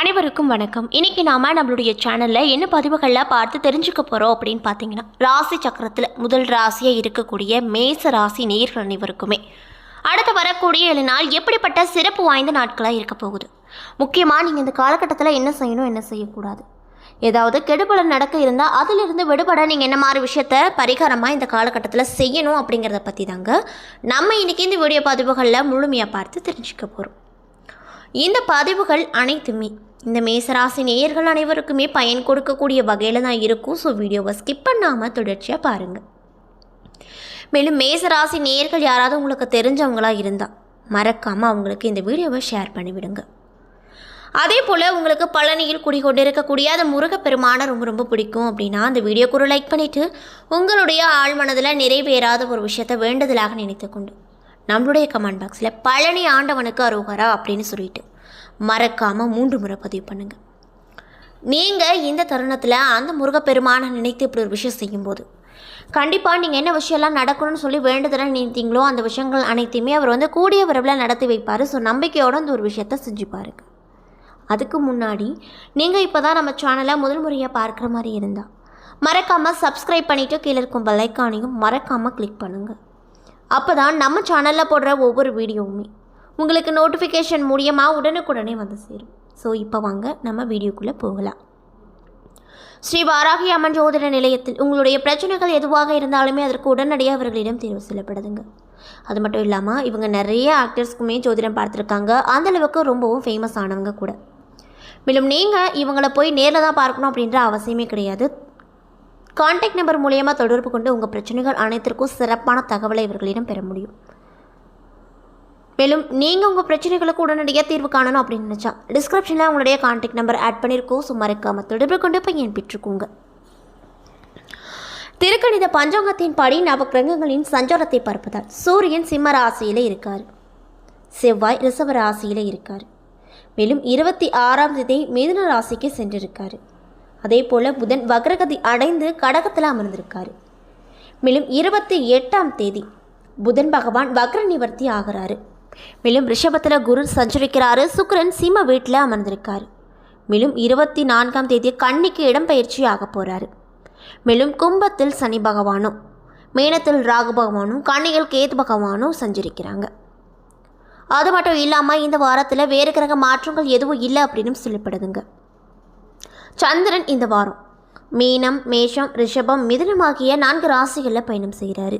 அனைவருக்கும் வணக்கம். இன்னைக்கு நாம நம்மளுடைய சேனல்ல என்ன பதிவுகளில் பார்த்து தெரிஞ்சுக்க போறோம் அப்படின்னு பார்த்தீங்கன்னா, ராசி சக்கரத்தில் முதல் ராசியாக இருக்கக்கூடிய மேச ராசி நேயர்கள் அனைவருக்குமே அடுத்து வரக்கூடிய 7 நாள் எப்படிப்பட்ட சிறப்பு வாய்ந்த நாட்களாக இருக்க போகுது. முக்கியமாக நீங்கள் இந்த காலகட்டத்தில் என்ன செய்யணும், என்ன செய்யக்கூடாது, ஏதாவது கெடுபலன் நடக்க இருந்தால் அதிலிருந்து விடுபட நீங்கள் என்ன மாதிரி விஷயத்த பரிகாரமாக இந்த காலகட்டத்தில் செய்யணும் அப்படிங்கிறத பற்றி தாங்க நம்ம இன்றைக்கி இந்த வீடியோ பதிவுகளில் முழுமையாக பார்த்து தெரிஞ்சுக்க போகிறோம். இந்த பதிவுகள் அனைத்துமே இந்த மேசராசி நேயர்கள் அனைவருக்குமே பயன் கொடுக்கக்கூடிய வகையில் தான் இருக்கும். ஸோ வீடியோவை ஸ்கிப் பண்ணாமல் தொடர்ச்சியாக பாருங்கள். மேலும் மேசராசி நேயர்கள் யாராவது உங்களுக்கு தெரிஞ்சவங்களாக இருந்தால் மறக்காமல் அவங்களுக்கு இந்த வீடியோவை ஷேர் பண்ணிவிடுங்க. அதே போல் உங்களுக்கு பழனியில் குடிகொண்டு இருக்கக்கூடிய அந்த முருகப்பெருமானை ரொம்ப பிடிக்கும் அப்படின்னா அந்த வீடியோக்கு ஒரு லைக் பண்ணிவிட்டு உங்களுடைய ஆழ்மனதில் நிறைவேறாத ஒரு விஷயத்தை வேண்டுதலாக நினைத்து கொண்டு நம்மளுடைய கமெண்ட் பாக்ஸில் பழனி ஆண்டவனுக்கு அரோகரா அப்படின்னு சொல்லிட்டு மறக்காமல் 3 முறை பதிவு பண்ணுங்கள். நீங்கள் இந்த தருணத்தில் அந்த முருகப்பெருமானை நினைத்து இப்படி ஒரு விஷயம் செய்யும்போது கண்டிப்பாக நீங்கள் என்ன விஷயம்லாம் நடக்கணும்னு சொல்லி வேண்டுதலாக நினைத்தீங்களோ அந்த விஷயங்கள் அனைத்தையுமே அவர் கூடிய விரைவில் நடத்தி வைப்பார். ஸோ நம்பிக்கையோடு அந்த ஒரு விஷயத்தை செஞ்சு பாருங்க. அதுக்கு முன்னாடி நீங்கள் இப்போ தான் நம்ம சேனலை முதல் முறையாக பார்க்குற மாதிரி இருந்தால் மறக்காமல் சப்ஸ்கிரைப் பண்ணிவிட்டு கீழே இருக்கும் பெல் ஐக்கானையும் மறக்காமல் கிளிக் பண்ணுங்கள். அப்போ தான் நம்ம சேனலில் போடுற ஒவ்வொரு வீடியோவுமே உங்களுக்கு நோட்டிஃபிகேஷன் மூலியமாக உடனுக்குடனே வந்து சேரும். ஸோ இப்போ வாங்க நம்ம வீடியோக்குள்ளே போகலாம். ஸ்ரீ வாராகி அம்மன் ஜோதிட நிலையத்தில் உங்களுடைய பிரச்சனைகள் எதுவாக இருந்தாலுமே அதற்கு உடனடியாக அவர்களிடம் தேர்வு செய்யப்படுதுங்க. அது மட்டும் இல்லாமல் இவங்க நிறைய ஆக்டர்ஸ்க்குமே ஜோதிடம் பார்த்துருக்காங்க. அந்தளவுக்கு ரொம்பவும் ஃபேமஸ் ஆனவங்க கூட. மேலும் நீங்கள் இவங்களை போய் நேரில் தான் பார்க்கணும் அப்படின்ற அவசியமே கிடையாது. கான்டாக்ட் நம்பர் மூலியமாக தொடர்பு கொண்டு உங்கள் பிரச்சனைகள் அனைத்திற்கும் சிறப்பான தகவலை இவர்களிடம் பெற முடியும். மேலும் நீங்கள் உங்கள் பிரச்சனைகளுக்கு உடனடியாக தீர்வு காணணும் அப்படின்னு நினச்சா டிஸ்கிரிப்ஷனில் உங்களுடைய கான்டாக்ட் நம்பர் ஆட் பண்ணியிருக்கோம். ஸோ மறக்காமல் தொடர்பு கொண்டு பையன் பெற்றுக்கோங்க. திருக்கணித பஞ்சாங்கத்தின் படி நவக்கிரகங்களின் சஞ்சாரத்தை பார்ப்பதால் சூரியன் சிம்ம ராசியில் இருக்கார், செவ்வாய் ரிஷப ராசியில் இருக்கார். மேலும் 26ஆம் தேதி மிதுன ராசிக்கு சென்றிருக்கார். அதே போல் புதன் வக்ரகதி அடைந்து கடகத்தில் அமர்ந்திருக்காரு. மேலும் 28ஆம் தேதி புதன் பகவான் வக்ர நிவர்த்தி ஆகிறாரு. மேலும் ரிஷபத்தில் குரு சஞ்சரிக்கிறாரு. சுக்கிரன் சிம்ம வீட்டில் அமர்ந்திருக்காரு. மேலும் 24ஆம் தேதி கன்னிக்கு இடம்பெயர்ச்சி ஆக போகிறாரு. மேலும் கும்பத்தில் சனி பகவானும், மீனத்தில் ராகு பகவானும், கன்னியில் கேது பகவானும் சஞ்சரிக்கிறாங்க. அது மட்டும் இல்லாமல் இந்த வாரத்தில் வேறு கிரக மாற்றங்கள் எதுவும் இல்லை அப்படின்னு சொல்லப்படுதுங்க. சந்திரன் இந்த வாரம் மீனம், மேஷம், ரிஷபம், மிதுனம் ஆகிய 4 ராசிகளில் பயணம் செய்கிறாரு.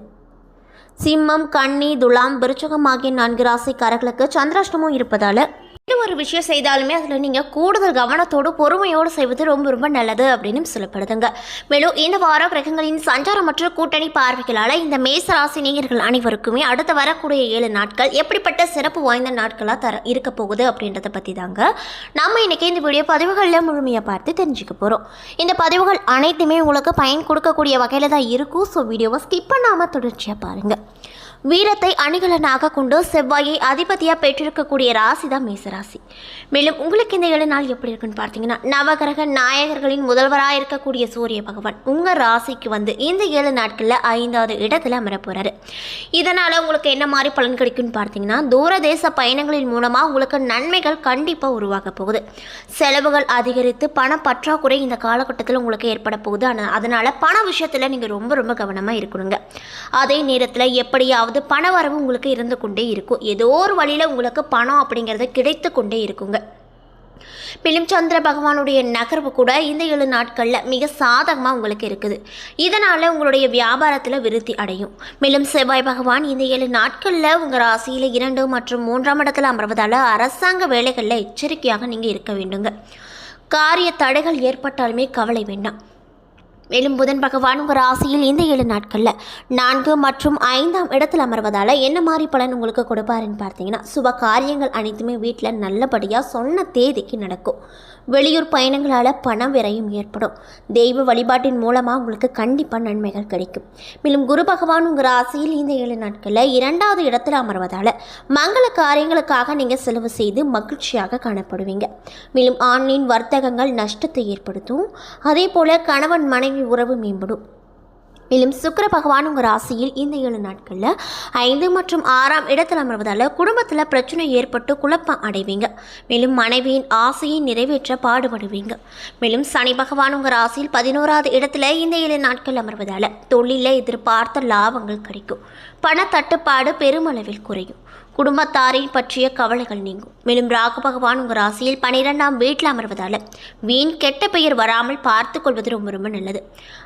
சிம்மம், கன்னி, துலாம், விருச்சகம் ஆகிய 4 ராசிக்காரர்களுக்கு சந்திராஷ்டமம் இருப்பதால் எந்த ஒரு விஷயம் செய்தாலுமே அதில் நீங்கள் கூடுதல் கவனத்தோடு பொறுமையோடு செய்வது ரொம்ப நல்லது அப்படின்னு சொல்லப்படுதுங்க. மேலும் இந்த வாரம் கிரகங்களின் சஞ்சாரம் மற்றும் கூட்டணி பார்வைகளால் இந்த மேசராசி நேயர்கள் அனைவருக்குமே அடுத்து வரக்கூடிய 7 நாட்கள் எப்படிப்பட்ட சிறப்பு வாய்ந்த நாட்களாக இருக்க போகுது அப்படின்றத பற்றி தாங்க நம்ம இன்றைக்கி இந்த வீடியோ பதிவுகளில் முழுமையாக பார்த்து தெரிஞ்சுக்க போகிறோம். இந்த பதிவுகள் அனைத்துமே உங்களுக்கு பயன் கொடுக்கக்கூடிய வகையில் தான் இருக்கும். ஸோ வீடியோவை ஸ்கிப் பண்ணாமல் தொடர்ச்சியாக பாருங்கள். வீரத்தை அணிகலனாக கொண்டு செவ்வாயை அதிபதியாக பெற்றிருக்கக்கூடிய ராசி தான் மேசராசி. மேலும் உங்களுக்கு இந்த 7 நாள் எப்படி இருக்குன்னு பார்த்தீங்கன்னா, நவகிரக நாயகர்களின் முதல்வராக இருக்கக்கூடிய சூரிய பகவான் உங்கள் ராசிக்கு இந்த 7 நாட்களில் 5வது இடத்துல அமர போகிறாரு. இதனால் உங்களுக்கு என்ன மாதிரி பலன் கிடைக்குன்னு பார்த்தீங்கன்னா, தூரதேச பயணங்களின் மூலமாக உங்களுக்கு நன்மைகள் கண்டிப்பாக உருவாக போகுது. செலவுகள் அதிகரித்து பண பற்றாக்குறை இந்த காலகட்டத்தில் உங்களுக்கு ஏற்பட போகுது. அதனால் பண விஷயத்தில் நீங்கள் ரொம்ப கவனமாக இருக்கணுங்க. அதே நேரத்தில் எப்படியாவது பண வரவு உங்களுக்கு இருந்து கொண்டே இருக்கும். ஏதோ ஒரு வழியில் உங்களுக்கு பணம் அப்படிங்கிறது கிடைத்து கொண்டே இருக்குங்க. மேலும் சந்திர பகவானுடைய நகர்வு கூட இந்த 7 நாட்களில் மிக சாதகமாக உங்களுக்கு இருக்குது. இதனால் உங்களுடைய வியாபாரத்தில் விருத்தி அடையும். மேலும் செவ்வாய் பகவான் இந்த 7 நாட்களில் உங்கள் ராசியில் 2 மற்றும் 3ஆம் இடத்துல அமர்வதால் அரசாங்க வேலைகளில் எச்சரிக்கையாக நீங்கள் இருக்க வேண்டுங்க. காரிய தடைகள் ஏற்பட்டாலுமே கவலை வேண்டாம். மேலும் புதன் பகவான் உங்கள் ராசியில் இந்த 7 நாட்களில் 4 மற்றும் 5ஆம் இடத்தில் அமர்வதால் என்ன மாதிரி பலன் உங்களுக்கு கொடுப்பாருன்னு பார்த்தீங்கன்னா, சுப காரியங்கள் அனைத்துமே வீட்டில் நல்லபடியாக சொன்ன தேதிக்கு நடக்கும். வெளியூர் பயணங்களால் பண விரயம் ஏற்படும். தெய்வ வழிபாட்டின் மூலமாக உங்களுக்கு கண்டிப்பாக நன்மைகள் கிடைக்கும். மேலும் குரு பகவான் உங்கள் ராசியில் இந்த 7 நாட்களில் 2வது இடத்தில் அமர்வதால் மங்கள காரியங்களுக்காக நீங்கள் செலவு செய்து மகிழ்ச்சியாக காணப்படுவீங்க. மேலும் ஆன்லைன் வர்த்தகங்கள் நஷ்டத்தை ஏற்படுத்தும். அதே போல் கணவன் மனைவி உறவு மேம்படும். மேலும் சுக்கிர பகவான் உங்கள் ராசியில் இந்த 7 நாட்களில் 5 மற்றும் 6ஆம் இடத்தில் அமர்வதால் குடும்பத்தில் பிரச்சனை ஏற்பட்டு குழப்பம் அடைவீங்க. மேலும் மனைவியின் ஆசையை நிறைவேற்ற பாடுபடுவீங்க. மேலும் சனி பகவான் உங்கள் ராசியில் 11ஆவது இடத்துல இந்த 7 நாட்கள் அமர்வதால் தொழிலில் எதிர்பார்த்த லாபங்கள் கிடைக்கும். பண தட்டுப்பாடு பெருமளவில் குறையும். குடும்பத்தாரை பற்றிய கவலைகள் நீங்கும். மேலும் ராகு பகவான் உங்கள் ராசியில் 12ஆம் வீட்டில் அமர்வதால் வீண் கெட்ட பெயர் வராமல் பார்த்து கொள்வது ரொம்ப ரொம்ப நல்லது.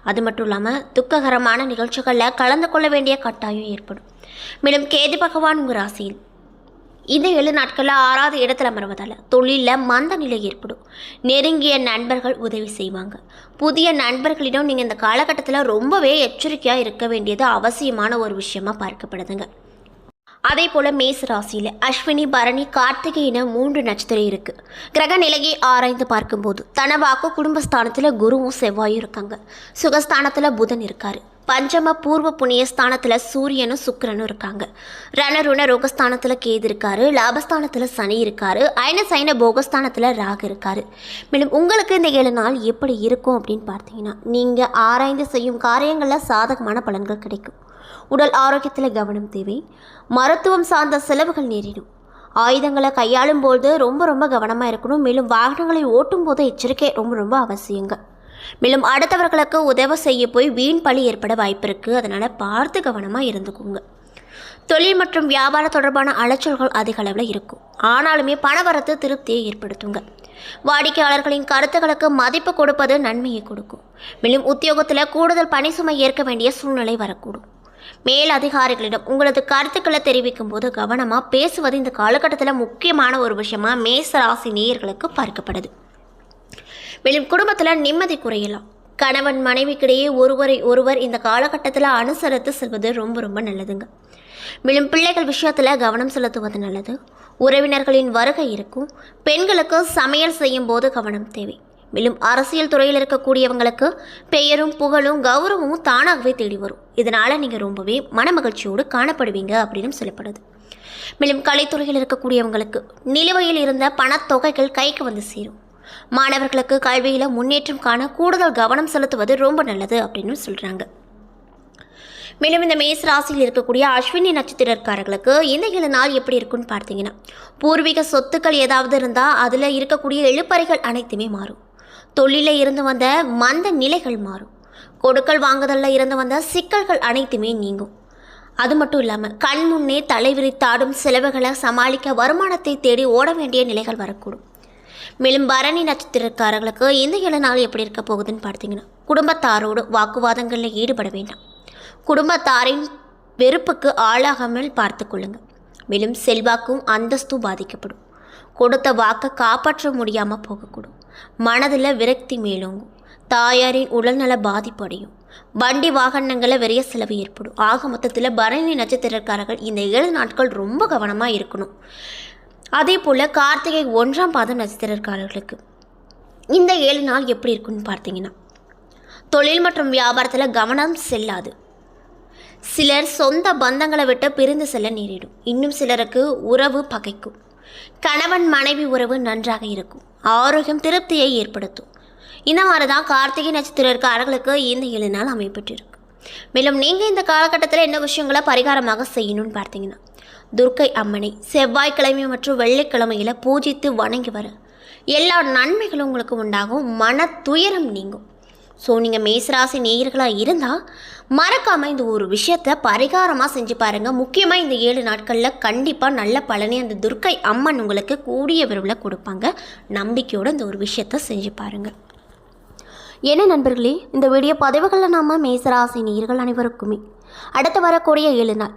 அது மட்டும் இல்லாமல் துக்ககரமான நிகழ்ச்சிகளில் கலந்து கொள்ள வேண்டிய கட்டாயம் ஏற்படும். மேலும் கேது பகவான் உங்கள் ராசியில் இந்த 7 நாட்களில் 6ஆவது இடத்தில் அமர்வதால் தொழிலில் மந்த நிலை ஏற்படும். நெருங்கிய நண்பர்கள் உதவி செய்வாங்க. புதிய நண்பர்களிடம் நீங்கள் இந்த காலகட்டத்தில் ரொம்பவே எச்சரிக்கையாக இருக்க வேண்டியது அவசியமான ஒரு விஷயமா பார்க்கப்படுதுங்க. அதே போல் மேச ராசியில் அஸ்வினி, பரணி, கார்த்திகை என 3 நட்சத்திரம் இருக்குது. கிரக நிலையை ஆராய்ந்து பார்க்கும்போது தனவாக்கு குடும்பஸ்தானத்தில் குருவும் செவ்வாயும் இருக்காங்க. சுகஸ்தானத்தில் புதன் இருக்கார். பஞ்சம பூர்வ புண்ணிய ஸ்தானத்தில் சூரியனும் சுக்கிரனும் இருக்காங்க. ரணருண ரோகஸ்தானத்தில் கேது இருக்காரு. லாபஸ்தானத்தில் சனி இருக்காரு. அயன சைன போகஸ்தானத்தில் ராகு இருக்காரு. மேலும் உங்களுக்கு இந்த 7 நாள் எப்படி இருக்கும் அப்படின்னு பார்த்தீங்கன்னா, நீங்கள் ஆராய்ந்து செய்யும் காரியங்களில் சாதகமான பலன்கள் கிடைக்கும். உடல் ஆரோக்கியத்தில் கவனம் தேவை. மருத்துவம் சார்ந்த செலவுகள் நேரிடும். ஆயுதங்களை கையாளும் போது ரொம்ப கவனமாக இருக்கணும். மேலும் வாகனங்களை ஓட்டும் போது எச்சரிக்கை ரொம்ப அவசியங்க. மேலும் அடுத்தவர்களுக்கு உதவி செய்ய போய் வீண் பழி ஏற்பட வாய்ப்பு இருக்குது. அதனால் பார்த்து கவனமாக இருந்துக்கோங்க. தொழில் மற்றும் வியாபாரம் தொடர்பான அலைச்சல்கள் அதிக அளவில் இருக்கும். ஆனாலுமே பணவரத்து திருப்தியை ஏற்படுத்துங்க. வாடிக்கையாளர்களின் கருத்துக்களுக்கு மதிப்பு கொடுப்பது நன்மையை கொடுக்கும். மேலும் உத்தியோகத்தில் கூடுதல் பணி சுமை ஏற்க வேண்டிய சூழ்நிலை வரக்கூடும். மேல் அதிகாரிகளிடம் உங்களது கருத்துக்களை தெரிவிக்கும் போது கவனமாக பேசுவது இந்த காலகட்டத்தில் முக்கியமான ஒரு விஷயமா மேச ராசி நேயர்களுக்கு பார்க்கப்படுது. மேலும் குடும்பத்தில் நிம்மதி குறையலாம். கணவன் மனைவிக்கிடையே ஒருவர் இந்த காலகட்டத்தில் அனுசரித்து செல்வது ரொம்ப நல்லதுங்க. மேலும் பிள்ளைகள் விஷயத்தில் கவனம் செலுத்துவது நல்லது. உறவினர்களின் வருகை இருக்கும். பெண்களுக்கு சமையல் செய்யும் போது கவனம் தேவை. மேலும் அரசியல் துறையில் இருக்கக்கூடியவங்களுக்கு பெயரும் புகழும் கௌரவமும் தானாகவே தேடி வரும். இதனால் நீங்கள் ரொம்பவே மனமகிழ்ச்சியோடு காணப்படுவீங்க அப்படின்னு சொல்லப்படுது. மேலும் கலைத்துறையில் இருக்கக்கூடியவங்களுக்கு நிலுவையில் இருந்த பணத்தொகைகள் கைக்கு வந்து சேரும். மாணவர்களுக்கு கல்வியில் முன்னேற்றம் காண கூடுதல் கவனம் செலுத்துவது ரொம்ப நல்லது அப்படின்னு சொல்கிறாங்க. மேலும் இந்த மேச ராசியில் இருக்கக்கூடிய அஸ்வினி நட்சத்திரக்காரர்களுக்கு இந்த 7 நாள் எப்படி இருக்குன்னு பார்த்தீங்கன்னா, பூர்வீக சொத்துக்கள் ஏதாவது இருந்தால் அதில் இருக்கக்கூடிய இழுப்பறைகள் அனைத்துமே மாறும். தொழிலில் இருந்து வந்த மந்த நிலைகள் மாறும். கொடுக்கல் வாங்குதலில் இருந்து வந்த சிக்கல்கள் அனைத்துமே நீங்கும். அது மட்டும் இல்லாமல் கண் முன்னே தலைவிரித்தாடும் செலவுகளை சமாளிக்க வருமானத்தை தேடி ஓட வேண்டிய நிலைகள் வரக்கூடும். மேலும் பரணி நட்சத்திரக்காரர்களுக்கு இந்த 7 நாள் எப்படி இருக்க போகுதுன்னு பார்த்தீங்கன்னா, குடும்பத்தாரோடு வாக்குவாதங்களில் ஈடுபட வேண்டாம். குடும்பத்தாரின் வெறுப்புக்கு ஆளாகாமல் பார்த்து கொள்ளுங்கள். மேலும் செல்வாக்கும் அந்தஸ்தும் பாதிக்கப்படும். கொடுத்த வாக்கை காப்பாற்ற முடியாமல் போகக்கூடும். மனதில் விரக்தி மேலோங்கும். தாயாரின் உடல்நல பாதிப்படையும். வண்டி வாகனங்களில் விரைய செலவு ஏற்படும். ஆக மொத்தத்தில் பரணி நட்சத்திரக்காரர்கள் இந்த 7 நாட்கள் ரொம்ப கவனமாக இருக்கணும். அதே போல் கார்த்திகை 1ஆம் பாதம் நட்சத்திரக்காரர்களுக்கு இந்த 7 நாள் எப்படி இருக்குன்னு பார்த்தீங்கன்னா, தொழில் மற்றும் வியாபாரத்தில் கவனம் செல்லாது. சிலர் சொந்த பந்தங்களை விட்டு பிரிந்து செல்ல நேரிடும். இன்னும் சிலருக்கு உறவு பகைக்கும். கணவன் மனைவி உறவு நன்றாக இருக்கும். ஆரோக்கியம் திருப்தியை ஏற்படுத்தும். இந்த மாதிரி தான் கார்த்திகை நட்சத்திரக்காரர்களுக்கு இந்த 7 நாள் அமைப்பட்டிருக்கு. மேலும் நீங்கள் இந்த காலகட்டத்தில் என்ன விஷயங்களை பரிகாரமாக செய்யணும்னு பார்த்தீங்கன்னா, துர்க்கை அம்மனை செவ்வாய்க்கிழமை மற்றும் வெள்ளிக்கிழமையில் பூஜித்து வணங்கி வர எல்லா நன்மைகளும் உங்களுக்கு உண்டாகும். மன துயரம் நீங்கும். ஸோ நீங்கள் மேசராசி நேயர்களாக இருந்தால் மறக்காமல் இந்த ஒரு விஷயத்தை பரிகாரமாக செஞ்சு பாருங்கள். முக்கியமாக இந்த 7 நாட்களில் கண்டிப்பாக நல்ல பலனை அந்த துர்க்கை அம்மன் உங்களுக்கு கூடிய விரைவில் கொடுப்பாங்க. நம்பிக்கையோடு இந்த ஒரு விஷயத்தை செஞ்சு பாருங்கள். என்ன நண்பர்களே, இந்த வீடியோ பதிவுகளில் நாம் மேசராசி நேயர்கள் அனைவருக்குமே அடுத்து வரக்கூடிய 7 நாள்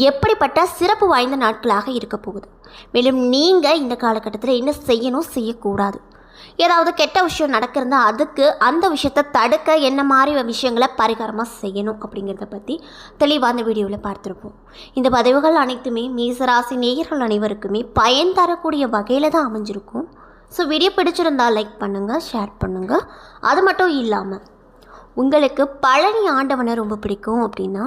எப்படிப்பட்ட சிறப்பு வாய்ந்த நாட்களாக இருக்க போகுது, மேலும் நீங்கள் இந்த காலகட்டத்தில் என்ன செய்யணும் செய்யக்கூடாது, ஏதாவது கெட்ட விஷயம் நடக்கிறதா அதுக்கு அந்த விஷயத்தை தடுக்க என்ன மாதிரி விஷயங்களை பரிகாரமாக செய்யணும் அப்படிங்கிறத பற்றி தெளிவாக அந்த வீடியோவில் பார்த்துருப்போம். இந்த பதிவுகள் அனைத்துமே மேசராசி நேயர்கள் அனைவருக்குமே பயன் தரக்கூடிய வகையில் தான் அமைஞ்சிருக்கும். ஸோ வீடியோ பிடிச்சிருந்தால் லைக் பண்ணுங்கள், ஷேர் பண்ணுங்கள். அது மட்டும் இல்லாமல் உங்களுக்கு பழனி ஆண்டவனை ரொம்ப பிடிக்கும் அப்படின்னா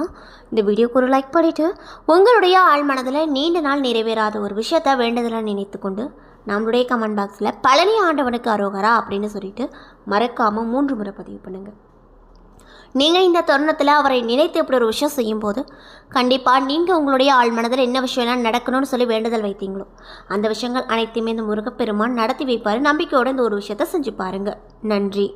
இந்த வீடியோக்கு ஒரு லைக் பண்ணிவிட்டு உங்களுடைய ஆழ்மனதில் நீண்ட நாள் நிறைவேறாத ஒரு விஷயத்தை வேண்டுதலாக நினைத்து கொண்டு நம்மளுடைய கமெண்ட் பாக்ஸில் பழனி ஆண்டவனுக்கு அரோகரா அப்படின்னு சொல்லிட்டு மறக்காமல் 3 முறை பதிவு பண்ணுங்கள். நீங்கள் இந்த தருணத்தில் அவரை நினைத்து இப்படி ஒரு விஷயம் செய்யும்போது கண்டிப்பாக நீங்கள் உங்களுடைய ஆள் மனதில் என்ன விஷயம்லாம் நடக்கணும்னு சொல்லி வேண்டுதல் வைத்தீங்களோ அந்த விஷயங்கள் அனைத்தையுமே இந்த முருகப்பெருமான் நடத்தி வைப்பார். நம்பிக்கையோடு இந்த ஒரு விஷயத்தை செஞ்சு பாருங்கள். நன்றி.